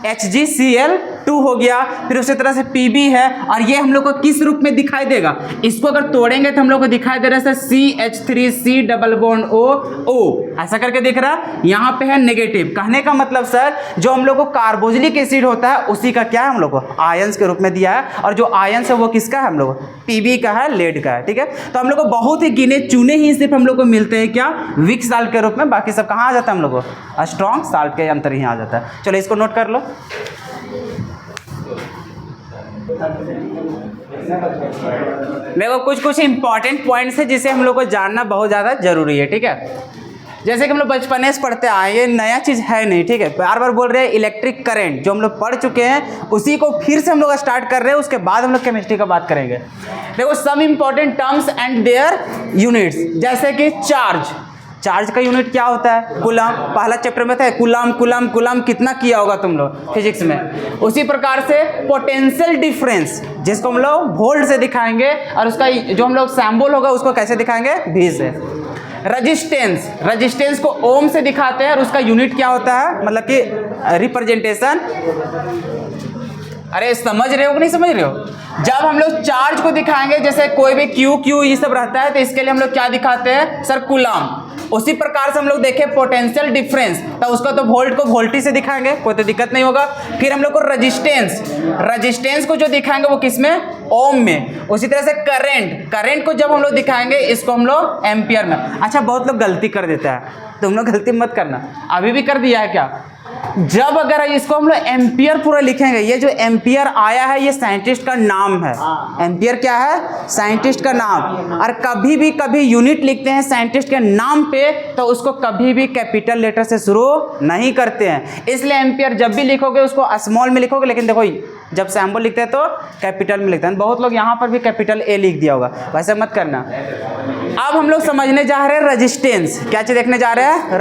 HgCl2 हो गया, फिर उसी तरह से Pb है, और ये हम लोग को किस रूप में दिखाई देगा? इसको अगर तोड़ेंगे तो हम लोग को दिखाई दे रहा है CH3C डबल बॉन्ड O, ऐसा करके दिख रहा है। यहाँ पे है नेगेटिव, कहने का मतलब सर जो हम लोग को कार्बोक्सिलिक एसिड होता है उसी का क्या है हम लोग को आयंस के रूप में दिया है, और जो आयंस है वो किसका है? हम लोग Pb का है, लेड का है, ठीक है। तो हम लोग को बहुत ही गिने चुने ही सिर्फ हम लोग को मिलते हैं क्या? वीक साल्ट के रूप में, बाकी सब कहाँ आ जाता है हम लोग को? स्ट्रॉन्ग साल्ट के अंतर ही आ जाता है। चलो इसको नोट कर लो। देखो कुछ इंपॉर्टेंट पॉइंट्स है जिसे हम लोग को जानना बहुत ज़्यादा जरूरी है, ठीक है। जैसे कि हम लोग बचपन से पढ़ते आए, ये नया चीज़ है नहीं, ठीक है। बार बार बोल रहे हैं इलेक्ट्रिक करंट, जो हम लोग पढ़ चुके हैं उसी को फिर से हम लोग स्टार्ट कर रहे हैं, उसके बाद हम लोग केमिस्ट्री का बात करेंगे। देखो some important terms and their units, जैसे कि चार्ज का यूनिट क्या होता है? कूलम, पहला चैप्टर में था कूलम कितना किया होगा तुम लोग फिजिक्स में। उसी प्रकार से पोटेंशियल डिफरेंस, जिसको हम लोग वोल्ट से दिखाएंगे, और उसका जो हम लोग सिंबल होगा उसको कैसे दिखाएंगे? V से। रजिस्टेंस को ओम से दिखाते हैं, और उसका यूनिट क्या होता है, मतलब कि रिप्रेजेंटेशन। अरे समझ रहे हो कि नहीं समझ रहे हो? जब हम लोग चार्ज को दिखाएंगे, जैसे कोई भी क्यू ये सब रहता है, तो इसके लिए हम लोग क्या दिखाते हैं? Sir coulomb. उसी प्रकार से हम लोग देखें पोटेंशियल डिफरेंस, तो उसका तो वोल्ट को वोल्टी से दिखाएंगे, कोई तो दिक्कत नहीं होगा। फिर हम लोग को रजिस्टेंस को जो दिखाएंगे वो किस में? ओम में। उसी तरह से करंट को जब हम लोग दिखाएंगे, इसको हम लोग एम्पियर में। अच्छा बहुत लोग गलती कर देता है, तुम लोग गलती मत करना, अभी भी कर दिया है क्या? जब अगर इसको हम लोग एम्पियर पूरा लिखेंगे, ये जो एम्पियर आया है ये साइंटिस्ट का नाम है। एम्पियर क्या है? साइंटिस्ट का नाम। और कभी यूनिट लिखते हैं साइंटिस्ट के नाम पे, तो उसको कभी भी कैपिटल लेटर से शुरू नहीं करते हैं, इसलिए एम्पियर जब भी लिखोगे उसको स्मॉल में लिखोगे, लेकिन देखो जब सैम्बल लिखते हैं तो कैपिटल में लिखते हैं। बहुत लोग यहाँ पर भी कैपिटल A लिख दिया होगा, वैसे मत करना। अब हम लोग समझने जा रहे हैं रजिस्टेंस। क्या चीज देखने जा रहे हैं?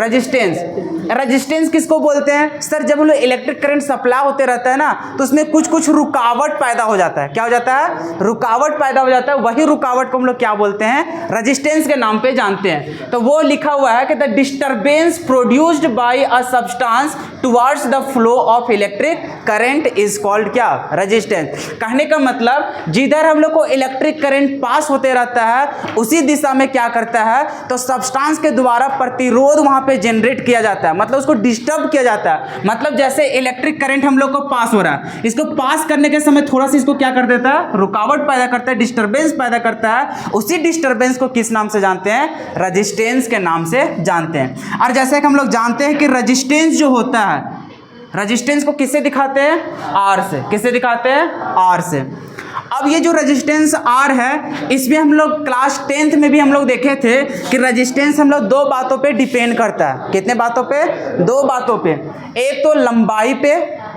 रजिस्टेंस किसको बोलते हैं? सर जब हम लोग इलेक्ट्रिक करंट सप्लाई होते रहता है ना, तो उसमें कुछ रुकावट पैदा हो जाता है। क्या हो जाता है? रुकावट पैदा हो जाता है। वही रुकावट को हम लोग क्या बोलते हैं? रजिस्टेंस के नाम पे जानते हैं। तो वो लिखा हुआ है कि the disturbance produced by a substance towards the flow of electric current is called क्या? रजिस्टेंस। कहने का मतलब जिधर हम लोग को इलेक्ट्रिक करंट पास होते रहता है उसी दिशा में क्या करता है, तो सब्सटेंस के द्वारा प्रतिरोध वहां पे जनरेट किया जाता है, मतलब उसको डिस्टर्ब किया जाता है। मतलब जैसे इलेक्ट्रिक करंट हम लोग को पास हो रहा है, इसको पास करने के समय थोड़ा सा इसको क्या कर देता है? रुकावट पैदा करता है, डिस्टर्बेंस पैदा करता है। उसी डिस्टर्बेंस को किस नाम से जानते हैं? रजिस्टेंस के नाम से जानते हैं। और जैसे कि हम लोग जानते हैं कि रजिस्टेंस जो होता है, रजिस्टेंस को किससे दिखाते हैं? R से। किससे दिखाते हैं? R से। अब ये जो रेजिस्टेंस R है, इसमें हम लोग क्लास 10th में भी हम लोग देखे थे कि रेजिस्टेंस हम लोग दो बातों पे डिपेंड करता है। कितने बातों पे? दो बातों पे। एक तो लंबाई पे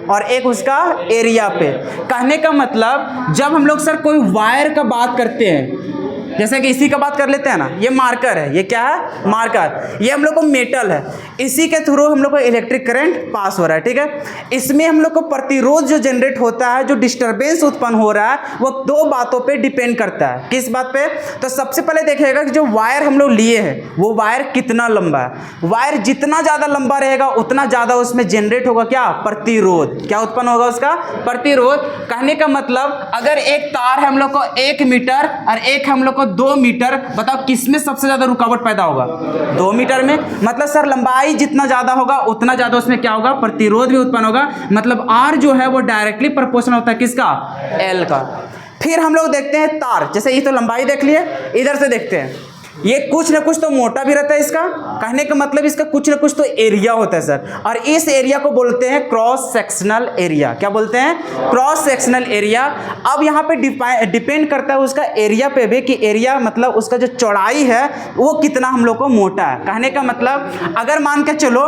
और एक उसका एरिया पे। कहने का मतलब जब हम लोग सर कोई वायर का बात करते हैं, जैसे कि इसी का बात कर लेते हैं ना, ये मार्कर है, ये क्या है? मार्कर। ये हम लोग को मेटल है, इसी के थ्रू हम लोग को इलेक्ट्रिक करंट पास हो रहा है, ठीक है। इसमें हम लोग को प्रतिरोध जो जनरेट होता है, जो डिस्टर्बेंस उत्पन्न हो रहा है, वो दो बातों पे डिपेंड करता है। किस बात पे? तो सबसे पहले देखिएगा कि जो वायर हम लोग लिए हैं वो वायर कितना लंबा है। वायर जितना ज़्यादा लंबा रहेगा उतना ज़्यादा उसमें जनरेट होगा क्या? प्रतिरोध। क्या उत्पन्न होगा उसका? प्रतिरोध। कहने का मतलब अगर एक तार है हम लोग को 1 मीटर और एक हम लोग को 2 मीटर, बताओ किसमें सबसे ज्यादा रुकावट पैदा होगा? 2 मीटर में। मतलब सर लंबाई जितना ज्यादा होगा उतना ज्यादा उसमें क्या होगा? प्रतिरोध भी उत्पन्न होगा। मतलब R जो है वो डायरेक्टली प्रोपोर्शनल होता है किसका? L का। फिर हम लोग देखते हैं तार, जैसे ये तो लंबाई देख लिए, इधर से देखते हैं, ये कुछ ना कुछ तो मोटा भी रहता है इसका, कहने का मतलब इसका कुछ ना कुछ तो एरिया होता है सर, और इस एरिया को बोलते हैं क्रॉस सेक्शनल एरिया। क्या बोलते हैं? Cross sectional area. अब यहाँ पे डिपेंड करता है उसका एरिया पे भी, कि एरिया मतलब उसका जो चौड़ाई है वो कितना हम लोग को मोटा है। कहने का मतलब अगर मान के चलो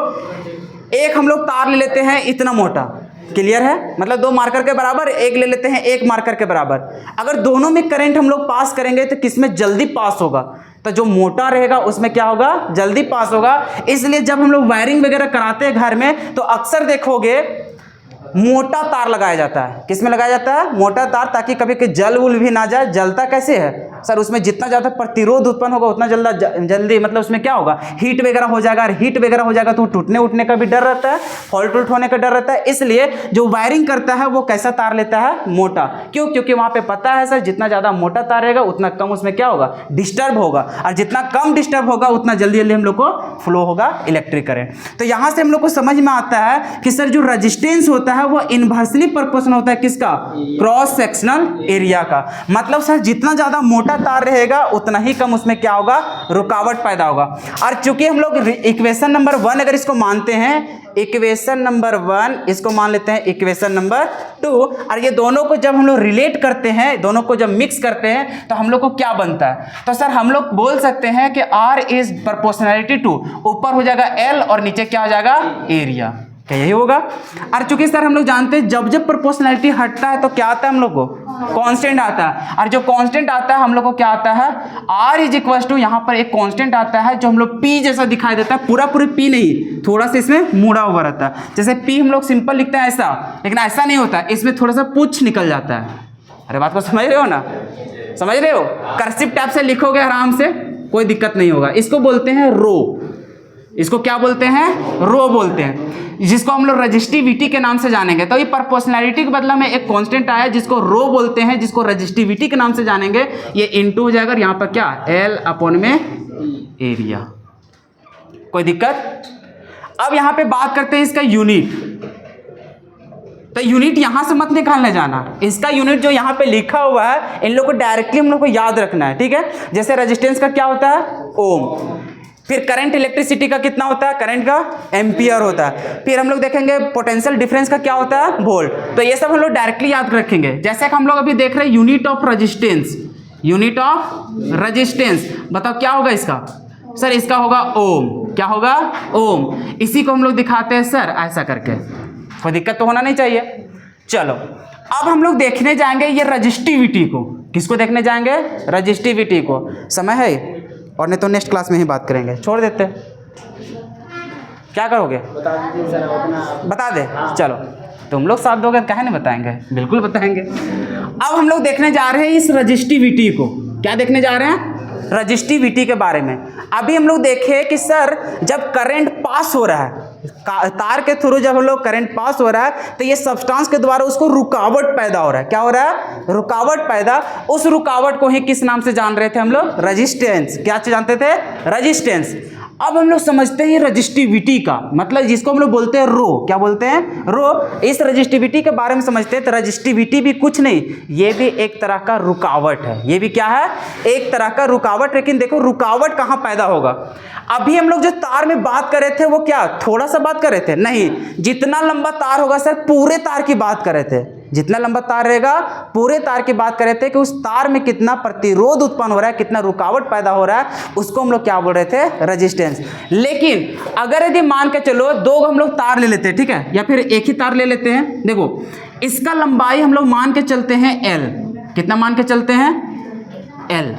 एक हम लोग तार ले लेते हैं इतना मोटा, क्लियर है? मतलब 2 मार्कर के बराबर, एक ले लेते हैं 1 मार्कर के बराबर। अगर दोनों में करंट हम लोग पास करेंगे तो किसमें जल्दी पास होगा? तो जो मोटा रहेगा उसमें क्या होगा? जल्दी पास होगा। इसलिए जब हम लोग वायरिंग वगैरह कराते हैं घर में तो अक्सर देखोगे मोटा तार लगाया जाता है। किसमें लगाया जाता है? मोटा तार, ताकि कभी जल उल भी ना जाए। जलता कैसे है सर? उसमें जितना ज़्यादा प्रतिरोध उत्पन्न होगा उतना जल्दी मतलब उसमें क्या होगा? हीट वगैरह हो जाएगा, और हीट वगैरह हो जाएगा तो टूटने उठने का भी डर रहता है, फॉल्ट उल्ट होने का डर रहता है। इसलिए जो वायरिंग करता है वो कैसा तार लेता है? मोटा। क्यों? क्योंकि वहाँ पे पता है सर जितना ज़्यादा मोटा तार रहेगा उतना कम उसमें क्या होगा? डिस्टर्ब होगा, और जितना कम डिस्टर्ब होगा उतना जल्दी जल्दी हम लोग को फ्लो होगा इलेक्ट्रिक करंट। तो यहाँ से हम लोग को समझ में आता है कि सर जो रजिस्टेंस होता है वो इनवर्सली प्रोपोर्शनल होता है किसका? क्रॉस सेक्शनल एरिया का। मतलब सर जितना ज़्यादा मोटा तार रहेगा उतना ही कम उसमें क्या होगा? रुकावट पैदा होगा। और चूंकि हम लोग इक्वेशन नंबर 1 अगर इसको मानते हैं, इक्वेशन नंबर 1 इसको मान लेते हैं इक्वेशन नंबर 2, और ये दोनों को जब हम लोग रिलेट करते हैं, दोनों को जब मिक्स करते हैं तो हम लोग को क्या बनता है? तो सर हम लोग बोल सकते हैं कि R इज प्रोपोर्शनैलिटी टू, ऊपर हो जाएगा L और नीचे क्या हो जाएगा? एरिया। क्या यही होगा? और चूंकि सर हम लोग जानते हैं जब जब प्रोपोर्शनैलिटी हटता है तो क्या आता है हम लोग को? कांस्टेंट आता है। और जो कांस्टेंट आता है हम लोग को क्या आता है? R इज इक्वल टू, यहाँ पर एक कांस्टेंट आता है जो हम लोग P जैसा दिखाई देता है, पूरा P नहीं, थोड़ा सा इसमें मुड़ा हुआ रहता है। जैसे P हम लोग सिंपल लिखते हैं ऐसा, लेकिन ऐसा नहीं होता, इसमें थोड़ा सा पुछ निकल जाता है। अरे बात को समझ रहे हो ना? समझ रहे हो? कर्सिव टैप से लिखोगे आराम से, कोई दिक्कत नहीं होगा। इसको बोलते हैं रो। इसको क्या बोलते हैं? रो बोलते हैं, जिसको हम लोग रजिस्टिविटी के नाम से जानेंगे। तो ये प्रोपोर्शनैलिटी के बदला में एक कांस्टेंट आया जिसको रो बोलते हैं, जिसको रजिस्टिविटी के नाम से जानेंगे। ये इनटू हो जाएगा, और यहाँ पर क्या? L अपॉन में एरिया। कोई दिक्कत? अब यहाँ पे बात करते हैं इसका यूनिट। तो यूनिट यहां से मत निकालने जाना, इसका यूनिट जो यहाँ पे लिखा हुआ है इन लोग को डायरेक्टली हम लोग को याद रखना है, ठीक है? जैसे रेजिस्टेंस का क्या होता है? ओम। फिर करंट इलेक्ट्रिसिटी का कितना होता है? करंट का एम्पियर होता है। फिर हम लोग देखेंगे पोटेंशियल डिफरेंस का क्या होता है? वोल्ट। तो ये सब हम लोग डायरेक्टली याद रखेंगे। जैसे कि हम लोग अभी देख रहे हैं unit of resistance, unit of resistance, बताओ क्या होगा इसका? सर इसका होगा ओम। क्या होगा? ओम। इसी को हम लोग दिखाते हैं सर ऐसा करके, कोई दिक्कत तो होना नहीं चाहिए। चलो अब हम लोग देखने जाएंगे ये रजिस्टिविटी को। किसको देखने जाएंगे? रजिस्टिविटी को। समय है और नहीं तो नेक्स्ट क्लास में ही बात करेंगे, छोड़ देते। क्या करोगे? बता दे। चलो तुम लोग साथ दोगे काहे नहीं बताएंगे? बिल्कुल बताएंगे। अब हम लोग देखने जा रहे हैं इस रजिस्टिविटी को। क्या देखने जा रहे हैं? रजिस्टिविटी के बारे में। अभी हम लोग देखें कि सर जब करंट पास हो रहा है तार के थ्रू, जब हम लोग करंट पास हो रहा है तो ये सब्सटेंस के द्वारा उसको रुकावट पैदा हो रहा है। क्या हो रहा है? रुकावट पैदा। उस रुकावट को ही किस नाम से जान रहे थे हम लोग? रेजिस्टेंस। क्या जानते थे? रेजिस्टेंस। अब हम लोग समझते हैं रजिस्टिविटी का मतलब, जिसको हम लोग बोलते हैं रो। क्या बोलते हैं? रो। इस रजिस्टिविटी के बारे में समझते हैं तो रजिस्टिविटी भी कुछ नहीं, ये भी एक तरह का रुकावट है। ये भी क्या है? एक तरह का रुकावट। लेकिन देखो रुकावट कहाँ पैदा होगा? अभी हम लोग जो तार में बात कर रहे थे वो क्या थोड़ा सा बात कर रहे थे? नहीं, जितना लंबा तार होगा सर पूरे तार की बात कर रहे थे। जितना लंबा तार रहेगा पूरे तार की बात कर रहे थे कि उस तार में कितना प्रतिरोध उत्पन्न हो रहा है, कितना रुकावट पैदा हो रहा है, उसको हम लोग क्या बोल रहे थे? रेजिस्टेंस। लेकिन अगर यदि मान के चलो दो हम लोग तार ले लेते हैं, ठीक है, या फिर एक ही तार ले लेते हैं। देखो इसका लंबाई हम लोग मान के चलते हैं L। कितना मान के चलते हैं? L।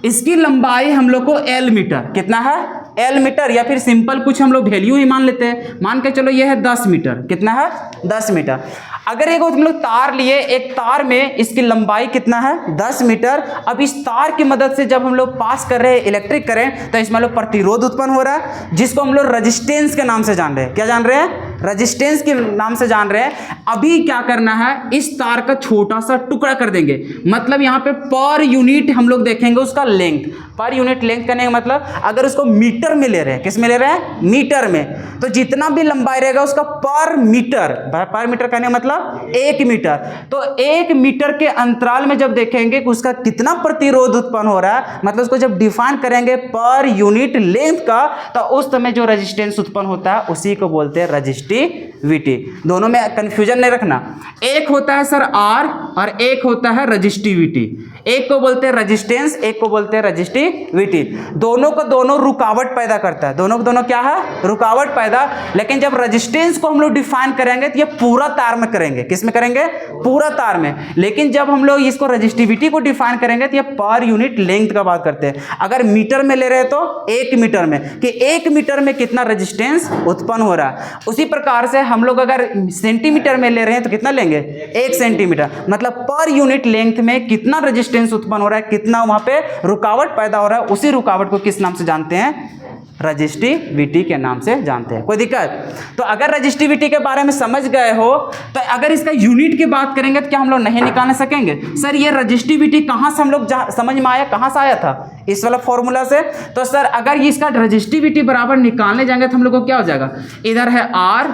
इसकी लंबाई हम लोग को L मीटर। कितना है? L metre. या फिर सिंपल कुछ हम लोग वैल्यू ही मान लेते हैं, मान के चलो ये है 10 मीटर। कितना है? 10 मीटर। अगर एक हम लोग तार लिए, एक तार में इसकी लंबाई कितना है? 10 मीटर। अब इस तार की मदद से जब हम लोग पास कर रहे हैं इलेक्ट्रिक करंट तो इसमें लोग प्रतिरोध उत्पन्न हो रहा है, जिसको हम लोग रेजिस्टेंस के नाम से जान रहे हैं। क्या जान रहे हैं? रजिस्टेंस के नाम से जान रहे हैं। अभी क्या करना है, इस तार का छोटा सा टुकड़ा कर देंगे, मतलब यहाँ पे पर यूनिट हम लोग देखेंगे उसका लेंथ। पर यूनिट लेंथ करने का मतलब अगर उसको मीटर में ले रहे हैं, किस में ले रहे हैं, मीटर में, तो जितना भी लंबाई रहेगा उसका पर मीटर करने का मतलब 1 मीटर। तो 1 मीटर के अंतराल में जब देखेंगे कि उसका कितना प्रतिरोध उत्पन्न हो रहा है, मतलब उसको जब डिफाइन करेंगे पर यूनिट लेंथ का, तो उस समय जो रेजिस्टेंस उत्पन्न होता है उसी को बोलते हैं रजिस्टिविटी। दोनों में कंफ्यूजन नहीं रखना। एक होता है सर आर और एक होता है रजिस्टिविटी। एक को बोलते हैं रेजिस्टेंस, एक को बोलते हैं रजिस्टिविटी। दोनों को दोनों रुकावट पैदा करता है, दोनों को दोनों क्या है, रुकावट पैदा। लेकिन जब रेजिस्टेंस को हम लोग डिफाइन करेंगे तो ये पूरा तार में करेंगे, किस में करेंगे, पूरा तार में। लेकिन जब हम लोग इसको रजिस्टिविटी को डिफाइन करेंगे तो ये पर यूनिट लेंथ का बात करते हैं। अगर मीटर में ले रहे हैं तो 1 मीटर में, कि 1 मीटर में कितना रेजिस्टेंस उत्पन्न हो रहा है। उसी प्रकार से हम लोग अगर सेंटीमीटर में ले रहे हैं तो कितना लेंगे, 1 सेंटीमीटर, मतलब पर यूनिट लेंथ में कितना रेजिस्टेंस उत्पन्न हो रहा है, कितना वहां पे रुकावट पैदा हो रहा है, उसी रुकावट को किस नाम से जानते हैं, रजिस्टिविटी के नाम से जानते हैं। कोई दिक्कत? तो अगर रजिस्टिविटी के बारे में समझ गए हो तो अगर इसका यूनिट की बात करेंगे तो क्या हम लोग नहीं निकाल सकेंगे? सर ये रजिस्टिविटी कहाँ से हम लोग समझ में आया, कहाँ से आया था, इस वाला फॉर्मूला से। तो सर अगर इसका रजिस्टिविटी बराबर निकालने जाएंगे तो हम लोग को क्या हो जाएगा, इधर है आर,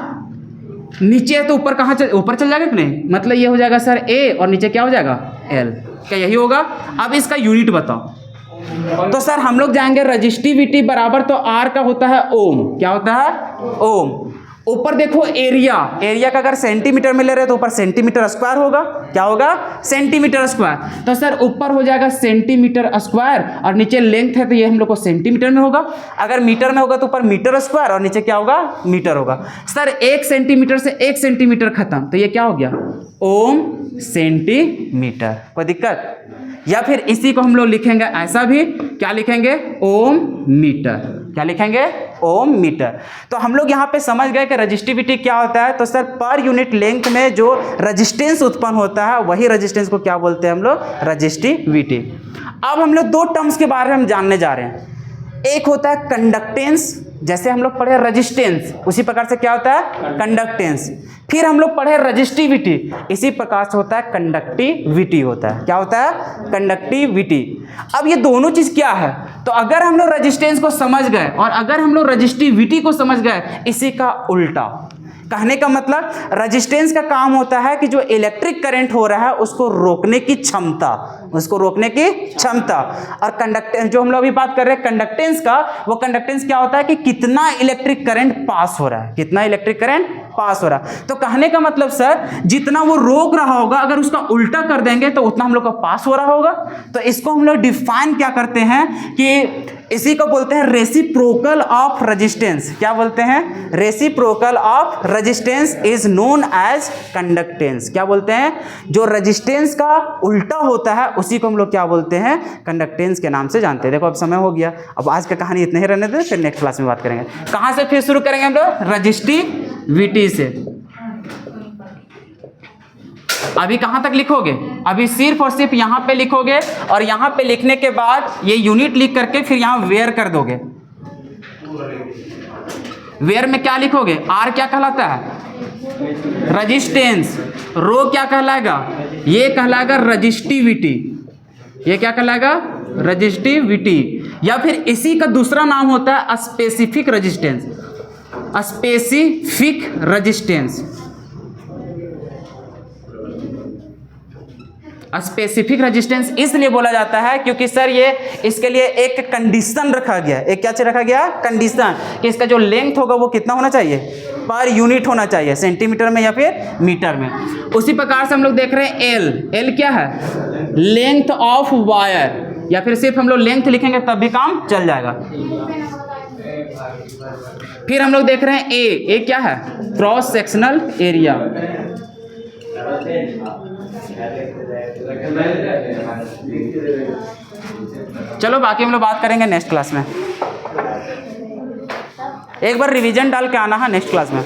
नीचे है तो ऊपर कहाँ ऊपर चल जाएगा कि नहीं, मतलब ये हो जाएगा सर ए और नीचे क्या हो जाएगा एल, क्या यही होगा? अब इसका यूनिट बताओ। तो सर हम लोग जाएंगे रजिस्टिविटी बराबर, तो आर का होता है ओम, क्या होता है, ओम। ऊपर देखो एरिया, एरिया का अगर सेंटीमीटर में ले रहे हैं तो ऊपर सेंटीमीटर स्क्वायर होगा, क्या होगा, सेंटीमीटर स्क्वायर। तो सर ऊपर हो जाएगा सेंटीमीटर स्क्वायर और नीचे लेंथ है तो ये हम लोग को सेंटीमीटर में होगा। अगर मीटर में होगा तो ऊपर मीटर स्क्वायर और नीचे क्या होगा, मीटर होगा। सर 1 सेंटीमीटर से 1 सेंटीमीटर खत्म, तो ये क्या हो गया, ओम सेंटीमीटर। कोई दिक्कत? या फिर इसी को हम लोग लिखेंगे ऐसा भी, क्या लिखेंगे, ओम मीटर, क्या लिखेंगे, ओम मीटर। तो हम लोग यहाँ पे समझ गए कि रजिस्टिविटी क्या होता है। तो सर पर यूनिट लेंथ में जो रेजिस्टेंस उत्पन्न होता है वही रेजिस्टेंस को क्या बोलते हैं हम लोग, रजिस्टिविटी। अब हम लोग 2 टर्म्स के बारे में हम जानने जा रहे हैं। एक होता है कंडक्टेंस, जैसे हम लोग पढ़े रेजिस्टेंस, उसी प्रकार से क्या होता है, कंडक्टेंस। फिर हम लोग पढ़े रजिस्टिविटी, इसी प्रकार से होता है कंडक्टिविटी होता है, क्या होता है, कंडक्टिविटी। अब ये दोनों चीज क्या है, तो अगर हम लोग रेजिस्टेंस को समझ गए और अगर हम लोग रजिस्टिविटी को समझ गए, इसी का उल्टा। कहने का मतलब रेजिस्टेंस का काम होता है कि जो इलेक्ट्रिक करंट हो रहा है उसको रोकने की क्षमता, उसको रोकने की क्षमता। और कंडक्टेंस जो हम लोग अभी बात कर रहे हैं कंडक्टेंस का, वो कंडक्टेंस क्या होता है कि कितना इलेक्ट्रिक करंट पास हो रहा है, कितना इलेक्ट्रिक करंट पास हो रहा है। तो कहने का मतलब सर जितना वो रोक रहा होगा अगर उसका उल्टा कर देंगे तो उतना हम लोग का पास हो रहा होगा। तो इसको हम लोग डिफाइन क्या करते हैं कि इसी को बोलते हैं रेसिप्रोकल ऑफ रेजिस्टेंस। क्या बोलते हैं, reciprocal of resistance is known as conductance. क्या बोलते हैं, जो रेजिस्टेंस का उल्टा होता है उसी को हम लोग क्या बोलते हैं, कंडक्टेंस के नाम से जानते हैं। देखो अब समय हो गया, अब आज का कहानी इतने ही रहने दे, फिर नेक्स्ट क्लास में बात करेंगे। कहाँ से फिर शुरू करेंगे हम लोग, रजिस्टिविटी से। अभी कहाँ तक लिखोगे, अभी सिर्फ और सिर्फ यहाँ पे लिखोगे और यहाँ पे लिखने के बाद ये यूनिट लिख करके फिर यहाँ वेयर कर दोगे। वेयर में क्या लिखोगे, आर क्या कहलाता है, रेजिस्टेंस। रो क्या कहलाएगा, ये कहलाएगा रजिस्टिविटी, ये क्या कहलाएगा, रजिस्टिविटी। या फिर इसी का दूसरा नाम होता है specific resistance, specific resistance. Specific resistance इसलिए बोला जाता है क्योंकि सर ये इसके लिए एक कंडीशन रखा गया, एक क्या चीज रखा गया, कंडीशन, कि इसका जो लेंथ होगा वो कितना होना चाहिए, पर यूनिट होना चाहिए, सेंटीमीटर में या फिर मीटर में। उसी प्रकार से हम लोग देख रहे हैं एल, एल क्या है, लेंथ ऑफ वायर, या फिर सिर्फ हम लोग लेंथ लिखेंगे तब भी काम चल जाएगा। फिर हम लोग देख रहे हैं ए क्या है, क्रॉस सेक्शनल एरिया। चलो बाकी हम लोग बात करेंगे नेक्स्ट क्लास में। एक बार रिवीजन डाल के आना है नेक्स्ट क्लास में।